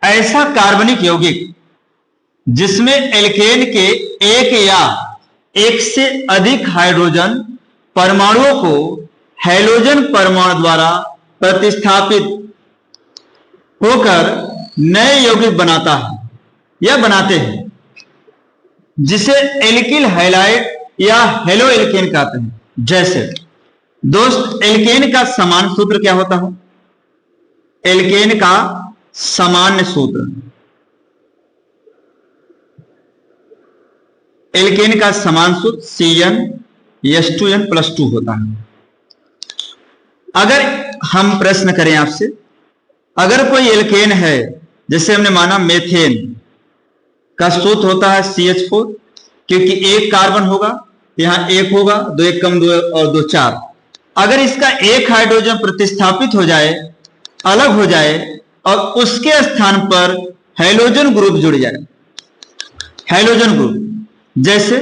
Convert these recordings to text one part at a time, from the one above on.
ऐसा कार्बनिक यौगिक जिसमें एल्केन के एक या एक से अधिक हाइड्रोजन परमाणुओं को हैलोजन परमाणु द्वारा प्रतिस्थापित होकर नए यौगिक बनाता है या बनाते हैं, जिसे एल्किल हैलाइड या हेलो एल्केन कहते हैं। जैसे दोस्त, एल्केन का समान सूत्र क्या होता है? एल्केन का सामान्य सूत्र, एल्केन का समान सूत्र CnH2n+2 होता है। अगर हम प्रश्न करें आपसे, अगर कोई एल्केन है, जैसे हमने माना मेथेन का सूत्र होता है CH4, क्योंकि एक कार्बन होगा, यहां एक होगा, दो एक कम, दो और दो चार। अगर इसका एक हाइड्रोजन प्रतिस्थापित हो जाए, अलग हो जाए और उसके स्थान पर हैलोजन ग्रुप जुड़ जाए, हैलोजन ग्रुप, जैसे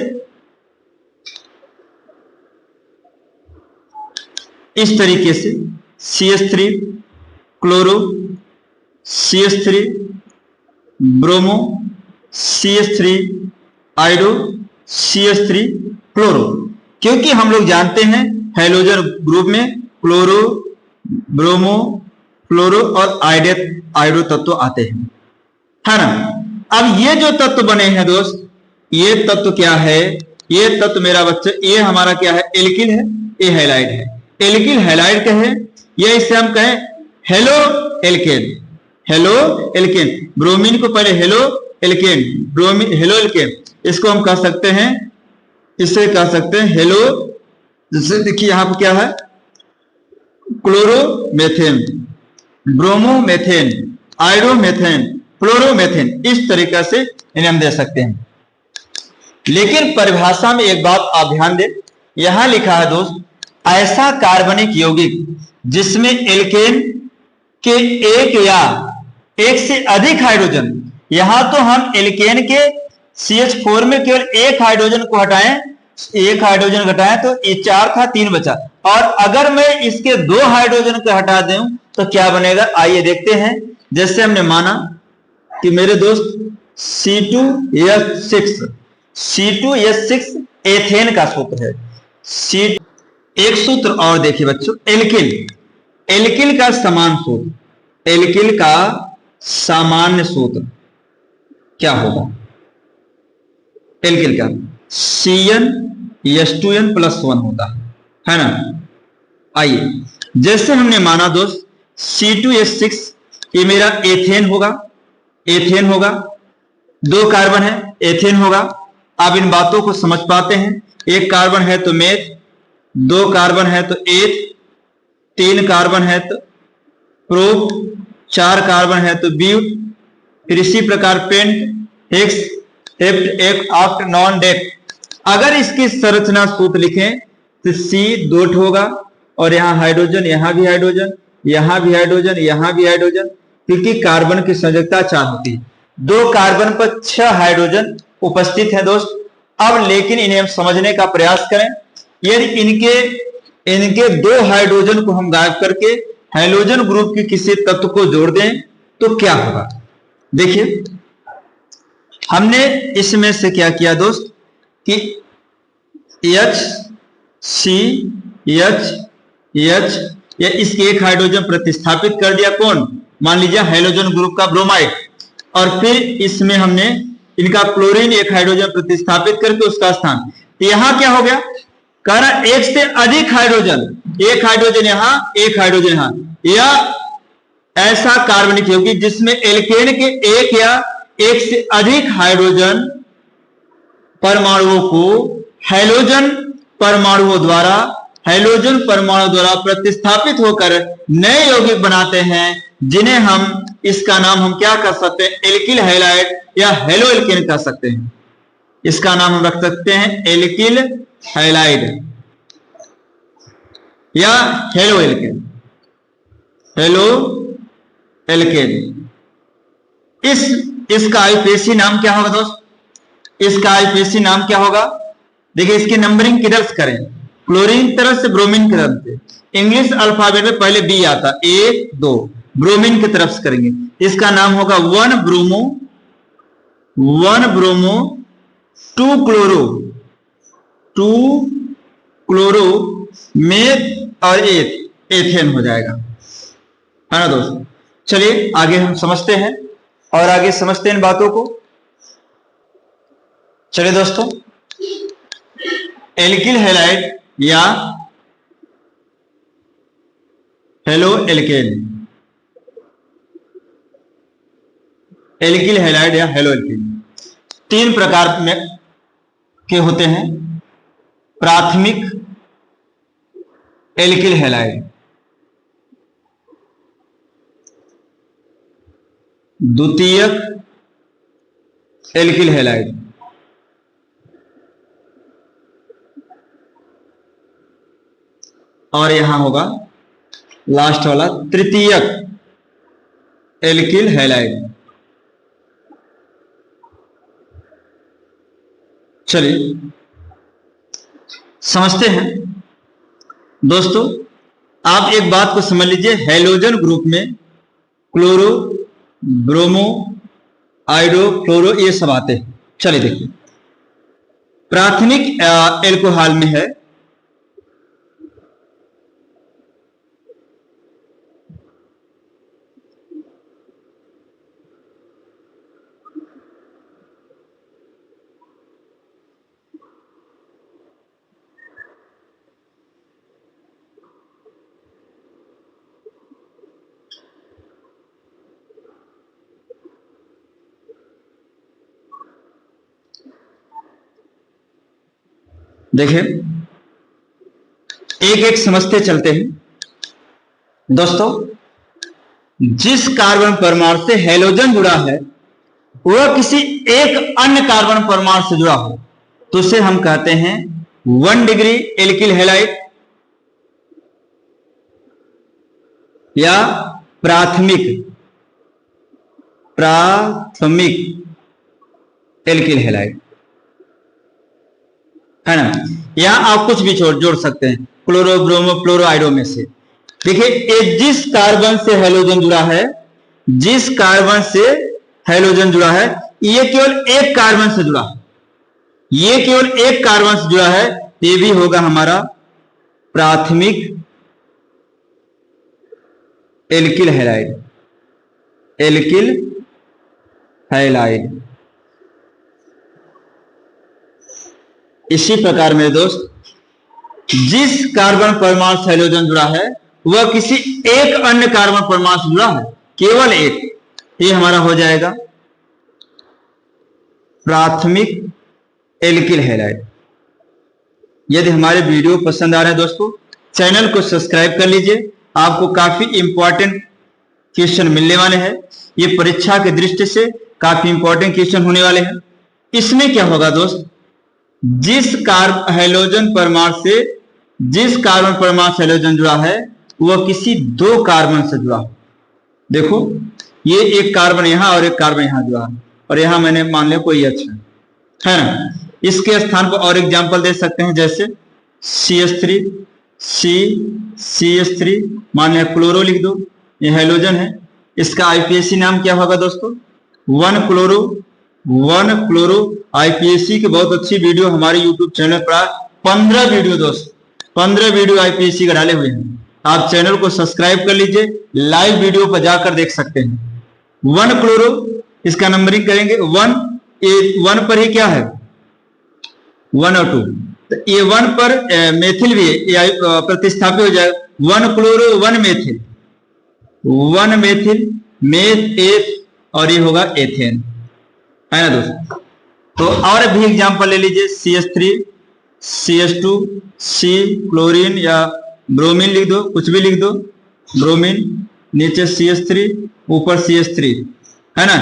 इस तरीके से CH3 chloro, CH3 bromo, CH3 iodo, CH3 chloro. क्योंकि हम लोग जानते हैं हैलोजन ग्रुप में क्लोरो, ब्रोमो, फ्लोरो और आयोडो तत्व आते हैं, है ना। अब ये जो तत्व बने हैं दोस्त, ये तत्व क्या है? ये तत्व मेरा बच्चा, ये हमारा क्या है? एल्किल है, ये हैलाइड है। एल्किल हैलाइड कहे या इसे हम कहें halo alkane, halo alkane. Bromine को पहले halo alkane, bromine halo alkane, इसको हम कह सकते हैं, इसे कह सकते हैं हेलो, जैसे देखिए यहां पर क्या है? क्लोरोमेथेन, ब्रोमोमेथेन, आयोडोमेथेन, फ्लोरोमेथेन, इस तरीके से इन्हें हम दे सकते हैं। लेकिन परिभाषा में एक बात आप ध्यान दें, यहां लिखा है दोस्त, ऐसा कार्बनिक यौगिक जिसमें एल्केन के एक या एक से अधिक हाइड्रोजन, यहां तो हम एल्केन के CH4 में केवल एक हाइड्रोजन को हटाएं, एक हाइड्रोजन घटाएं तो ये 4 था, 3 बचा। और अगर मैं इसके 2 हाइड्रोजन को हटा दूं तो क्या बनेगा? आइए देखते हैं। जैसे हमने माना कि मेरे दोस्त C2H6 एथेन का सूत्र है। एक सूत्र और देखिए बच्चों, एल्किल, एल्किल का समान सूत्र, एल्किल का सामान्य सूत्र क्या होगा? एल्किल का CnH2n+1 होता है ना। आइए, जैसे हमने माना दोस्त C2H6, ये मेरा एथेन होगा, एथेन होगा, 2 कार्बन है, एथेन होगा। आप इन बातों को समझ पाते हैं? एक कार्बन है तो मेथ, 2 कार्बन है तो एथ, 3 कार्बन है तो प्रोप, 4 कार्बन है तो ब्यूट, फिर इसी प्रकार पेंट, हेक्स, हेप्ट, एक, ऑक्ट, नॉन, डेक। अगर इसकी संरचना सूत्र लिखें तो C2 होगा, और यहां हाइड्रोजन, यहां भी हाइड्रोजन, यहां भी हाइड्रोजन, यहां भी हाइड्रोजन, क्योंकि कार्बन की संयोजकता 4 होती है। 2 कार्बन पर 6 हाइड्रोजन उपस्थित है दोस्त। अब लेकिन इन्हें हम समझने का प्रयास करें। यदि इनके 2 हाइड्रोजन को हम गायब करके हैलोजन ग्रुप के किसी तत्व को जोड़ दें तो क्या होगा? देखिए, हमने इसमें से क्या किया दोस्त कि H या इसके एक हाइड्रोजन प्रतिस्थापित कर दिया, कौन? मान लीजिए हैलोजन ग्रुप का ब्रोमाइड, और फिर इसमें हमने इनका क्लोरीन एक हाइड्रोजन प्रतिस्थापित करके उसका स्थान, तो यहां क्या हो गया? कह रहा एक से अधिक हाइड्रोजन, एक हाइड्रोजन यहां, एक हाइड्रोजन यहां, या ऐसा कार्बनिक यौगिक जिसमें एल्केन के एक या एक से अधिक हाइड्रोजन परमाणुओं को हैलोजन परमाणु द्वारा प्रतिस्थापित होकर नए यौगिक बनाते हैं, जिन्हें हम, इसका नाम हम क्या कर सकते हैं? एल्किल हैलाइड या हेलो एल्केन कह सकते हैं। इसका नाम हम रख सकते हैं एल्किल हैलाइड या हेलो एल्केन, हेलो एल्केन। इसका आईपीएसी नाम क्या होगा दोस्त? इसका आईपीएसी नाम क्या होगा? देखिए, इसकी नंबरिंग किधर से करें? क्लोरीन की तरफ से, ब्रोमीन की तरफ से। इंग्लिश अल्फाबेट में पहले बी आता, 1 2, ब्रोमीन की तरफ से करेंगे। इसका नाम होगा 1 ब्रोमो 2 क्लोरो मेथ और एथेन हो जाएगा, है ना दोस्त। चलिए आगे हम समझते हैं और आगे समझते हैं इन बातों को। चलिए दोस्तों, एल्किल हैलाइड या हेलो एल्केन, एल्किल हैलाइड या हेलो एल्केन 3 प्रकार में के होते हैं। प्राथमिक एल्किल हैलाइड, द्वितीयक एल्किल हैलाइड, और यहां होगा लास्ट वाला तृतीयक एल्किल हैलाइड। चलिए समझते हैं दोस्तों। आप एक बात को समझ लीजिए, हैलोजन ग्रुप में क्लोरो, ब्रोमो, आयोडो, क्लोरो ये सब आते हैं। चलिए देखिए, प्राथमिक एल्कोहल में है देखिए, एक एक समझते चलते हैं दोस्तों। जिस कार्बन परमाणु से हैलोजन जुड़ा है वह किसी एक अन्य कार्बन परमाणु से जुड़ा हो तो उसे हम कहते हैं 1 डिग्री एल्किल हैलाइड या प्राथमिक एल्किल हैलाइड, है ना। यहां आप कुछ भी जोड़ सकते हैं, क्लोरो, ब्रोमो, फ्लोरो, आयोडो में से। देखिए, जिस कार्बन से हैलोजन जुड़ा है, जिस कार्बन से हैलोजन जुड़ा है, ये केवल एक कार्बन से जुड़ा है, ये केवल एक कार्बन से जुड़ा है, ये भी होगा हमारा प्राथमिक एल्किल हैलाइड, एल्किल हैलाइड। इसी प्रकार मेरे दोस्त, जिस कार्बन परमाणु से हैलोजन जुड़ा है वह किसी एक अन्य कार्बन परमाणु से जुड़ा है, केवल एक, ये हमारा हो जाएगा प्राथमिक एल्किल हैलाइड। यदि हमारे वीडियो पसंद आ रहे हैं दोस्तों, चैनल को सब्सक्राइब कर लीजिए, आपको काफी इंपॉर्टेंट क्वेश्चन मिलने वाले हैं। ये परीक्षा की दृष्टि से काफी इंपॉर्टेंट क्वेश्चन होने वाले हैं। इसमें क्या होगा दोस्त, जिस हैलोजन परमाणु से जिस कार्बन परमाणु से हैलोजन जुड़ा है वह किसी 2 कार्बन से जुड़ा हो। देखो, ये एक कार्बन यहां और एक कार्बन यहां जुड़ा है, और यहां मैंने मान लिया कोई अच्छा है ना। इसके स्थान पर और एग्जांपल दे सकते हैं, जैसे CH3 CH3 मान लिया, क्लोरो लिख दो, ये हैलोजन है। इसका IPAC नाम क्या होगा दोस्तों, 1 क्लोरो। IPAC की बहुत अच्छी वीडियो हमारे YouTube चैनल पर 15 वीडियो दोस्त, 15 वीडियो IPAC का डाले हुए हैं। आप चैनल को सब्सक्राइब कर लीजिए, लाइव वीडियो पर जाकर देख सकते हैं। 1 क्लोरो, इसका नंबरिंग करेंगे 1 पर ही क्या है 1 और 2, तो ये 1 पर मेथिल भी है, प्रतिस्थापित हो जाएगा 1 क्लोरो 1 मेथिल, 1 मेथिल मेथ एथ, और ये होगा एथेन, है ना दोस्तों। तो और भी एग्जांपल ले लीजिए, CH3 CH2 C क्लोरीन या ब्रोमीन लिख दो, कुछ भी लिख दो, ब्रोमीन, नीचे CH3 ऊपर CH3, है ना।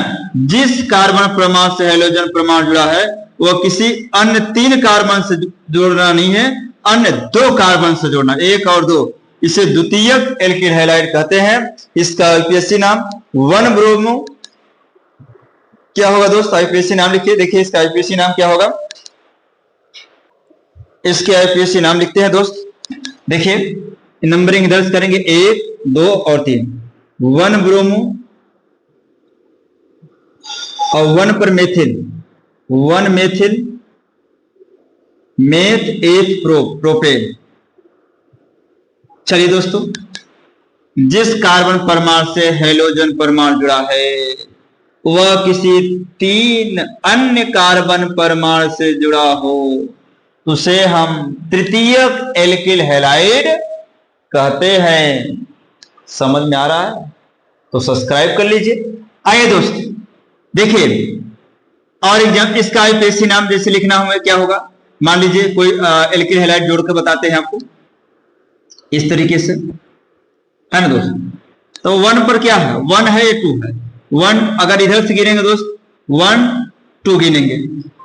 जिस कार्बन परमाणु से हैलोजन परमाणु जुड़ा है वह किसी अन्य 3 कार्बन से जोड़ना नहीं है, अन्य 2 कार्बन से जोड़ना, 1 और 2, इसे द्वितीयक एल्किल हैलाइड कहते हैं। इसका IPAC नाम 1 ब्रोमो क्या होगा दोस्त, IPAC नाम लिखिए। देखिए इसका IPAC नाम क्या होगा, इसके IPAC नाम लिखते हैं दोस्त। देखिए नंबरिंग दर्ज करेंगे 1 2 और 3, 1 ब्रोमो और 1 पर methyl, 1 methyl meth eth propane. चलिए दोस्तों, जिस कार्बन परमाणु से हैलोजन परमाणु जुड़ा है वह किसी 3 अन्य कार्बन परमाणु से जुड़ा हो उसे हम तृतीयक एल्किल हैलाइड कहते हैं। समझ में आ रहा है तो सब्सक्राइब कर लीजिए। आइए दोस्तों देखिए, और एग्जाम इसका आईपीएससी नाम जैसे लिखना होगा क्या होगा, मान लीजिए कोई एल्किल हैलाइड जोड़कर बताते हैं आपको इस तरीके से, है ना दोस्त। तो 1 पर क्या है, 1 है या 2 है, 1 अगर इधर से गिनेंगे दोस्त 1 2 गिनेंगे,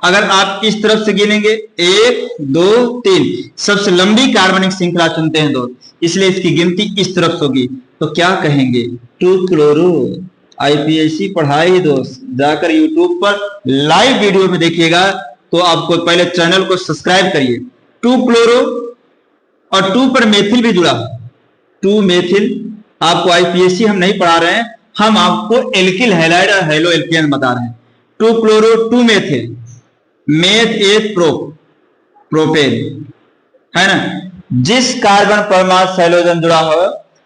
अगर आप इस तरफ से गिनेंगे 1 2 3, सबसे लंबी कार्बनिक श्रृंखला चुनते हैं दोस्त, इसलिए इसकी गिनती इस तरफ से होगी। तो क्या कहेंगे, 2 क्लोरो। आईपीएससी पढ़ाई दोस्त जाकर यूट्यूब पर लाइव वीडियो में देखिएगा, तो आपको पहले चैनल को सब्सक्राइब करिए। 2 क्लोरो और 2 पर मेथिल भी जुड़ा है, 2 मेथिल। आपको आईपीएससी हम नहीं पढ़ा रहे हैं, हम आपको एल्किल हैलाइड और हैलो एल्केन बता रहे हैं। 2 chloro 2 methyl meth eth propane, है ना। जिस कार्बन परमाणु से हैलोजन जुड़ा हो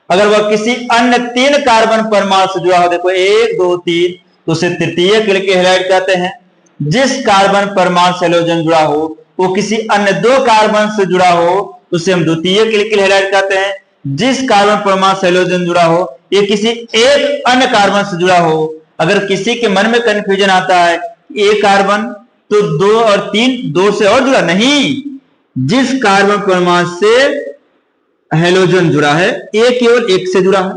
अगर वह किसी अन्य 3 कार्बन परमाणु से जुड़ा हो, देखो 1 2 3, तो उसे तृतीयक एल्किल हैलाइड कहते हैं। जिस कार्बन परमाणु से हैलोजन जुड़ा हो वो किसी अन्य 2 कार्बन से जुड़ा हो उसे हम द्वितीयक एल्किल हैलाइड कहते हैं। जिस कार्बन परमाणु से हैलोजन जुड़ा हो ये किसी एक अन्य कार्बन से जुड़ा हो, अगर किसी के मन में कंफ्यूजन आता है एक कार्बन तो 2 और 3 2 से और जुड़ा नहीं, जिस कार्बन परमाणु से हैलोजन जुड़ा है ये केवल 1 से जुड़ा है,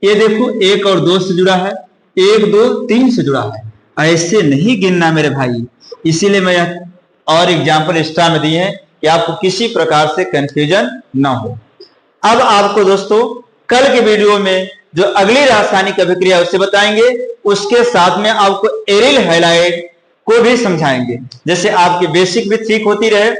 ये देखो 1 और 2 से जुड़ा है, 1 2 3 से जुड़ा है। ऐसे नहीं गिनना मेरे भाई, इसीलिए मैं और एग्जाम्पल एक्स्ट्रा में दिए हैं कि आपको किसी प्रकार से कंफ्यूजन ना हो। अब आपको दोस्तों कल के वीडियो में जो अगली रासायनिक अभिक्रिया उसे बताएंगे, उसके साथ में आपको एरिल हैलाइड को भी समझाएंगे, जैसे आपकी बेसिक भी ठीक होती रहे